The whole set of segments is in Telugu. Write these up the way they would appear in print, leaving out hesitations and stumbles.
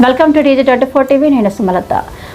Welcome to TG24 TV. నేను సుమలత.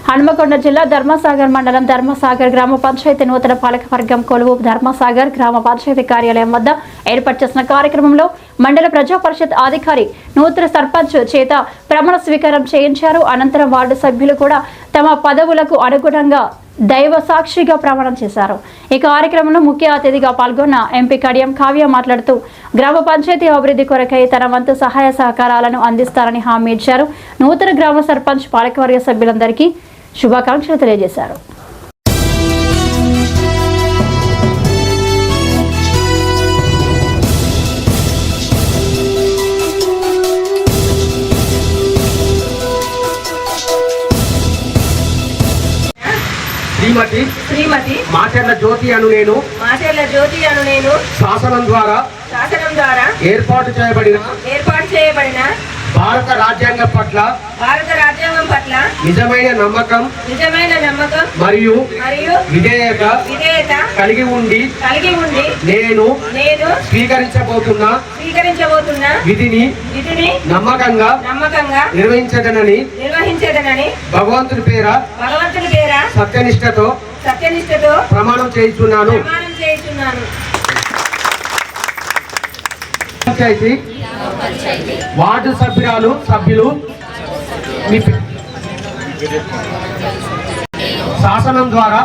హనుమకొండ జిల్లా ధర్మసాగర్ మండలం ధర్మసాగర్ గ్రామ పంచాయతీ నూతన పాలకవర్గం కొలువు ధర్మసాగర్ గ్రామ పంచాయతీ కార్యాలయం వద్ద ఏర్పాటు చేసిన కార్యక్రమంలో మండల ప్రజా పరిషత్ అధికారి నూతన సర్పంచ్ చేత ప్రమాణ స్వీకారం చేయించారు. అనంతరం వార్డు సభ్యులు కూడా తమ పదవులకు అనుగుణంగా దైవ సాక్షిగా ప్రమాణం చేశారు. ఈ కార్యక్రమంలో ముఖ్య అతిథిగా పాల్గొన్న ఎంపీ కడియం కావ్య మాట్లాడుతూ గ్రామ పంచాయతీ అభివృద్ధి కొరకై తన వంతు సహాయ సహకారాలను అందిస్తారని హామీ ఇచ్చారు. నూతన గ్రామ సర్పంచ్ పాలకవర్గ సభ్యులందరికీ శుభాకాంక్షలు తెలియజేశారు. శ్రీమతి మాచెర్ల జ్యోతి అను నేను శాసనం ద్వారా ఏర్పాటు చేయబడిన భారత రాజ్యాంగం పట్ల నిజమైన నమ్మకం మరియు విధేయత కలిగి ఉండి నేను స్వీకరించబోతున్న విధిని నమ్మకంగా నిర్వహించదనని భగవంతుని పేర సత్యనిష్టతో ప్రమాణం చేస్తున్నాను. పంచాయతీ వార్డు సభ్యులు శాసనం ద్వారా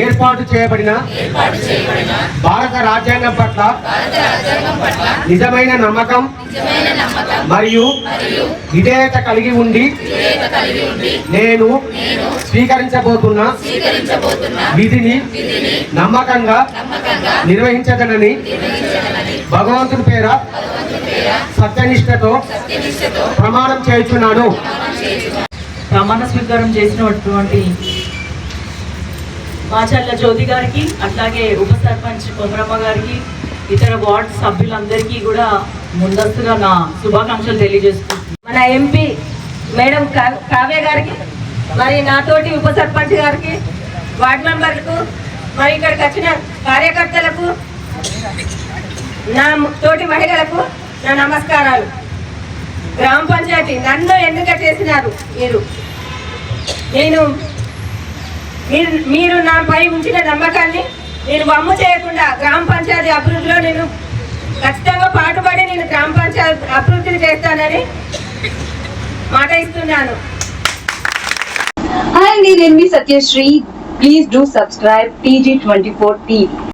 ఏర్పాటు చేయబడిన భారత రాజ్యాంగం పట్ల నిజమైన నమ్మకం మరియు విధేయత కలిగి ఉండి నేను స్వీకరించబోతున్న విధిని నమ్మకంగా నిర్వహించదనని భగవంతుని పేర సత్యనిష్టతో ప్రమాణం చేస్తున్నాను. ప్రమాణ స్వీకారం చేసినటువంటి మాచెర్ల జ్యోతి గారికి, అట్లాగే ఉప సర్పంచ్ కొమరమ్మ గారికి, ఇతర వార్డు సభ్యులందరికీ కూడా ముందస్తుగా నా శుభాకాంక్షలు తెలియజేస్తున్నాను. మన ఎంపీ మేడం కావ్య గారికి, మరి నాతోటి ఉప సర్పంచ్ గారికి, వార్డు మెంబర్లకు, మరి ఇక్కడికి వచ్చిన కార్యకర్తలకు, నా తోటి మహిళలకు నా నమస్కారాలు. గ్రామ పంచాయతీ నన్ను ఎన్నిక చేసినారు మీరు నాపై ఉంచిన నమ్మకాన్ని నేను వమ్ము చేయకుండా గ్రామ పంచాయతీ అభివృద్ధిలో నేను ఖచ్చితంగా పాటుపడి నేను గ్రామ పంచాయతీ అభివృద్ధిని చేస్తానని మాట ఇస్తున్నాను. హాయ్ అండి, నేను మీ Satyasri. Please do subscribe TG24 TV.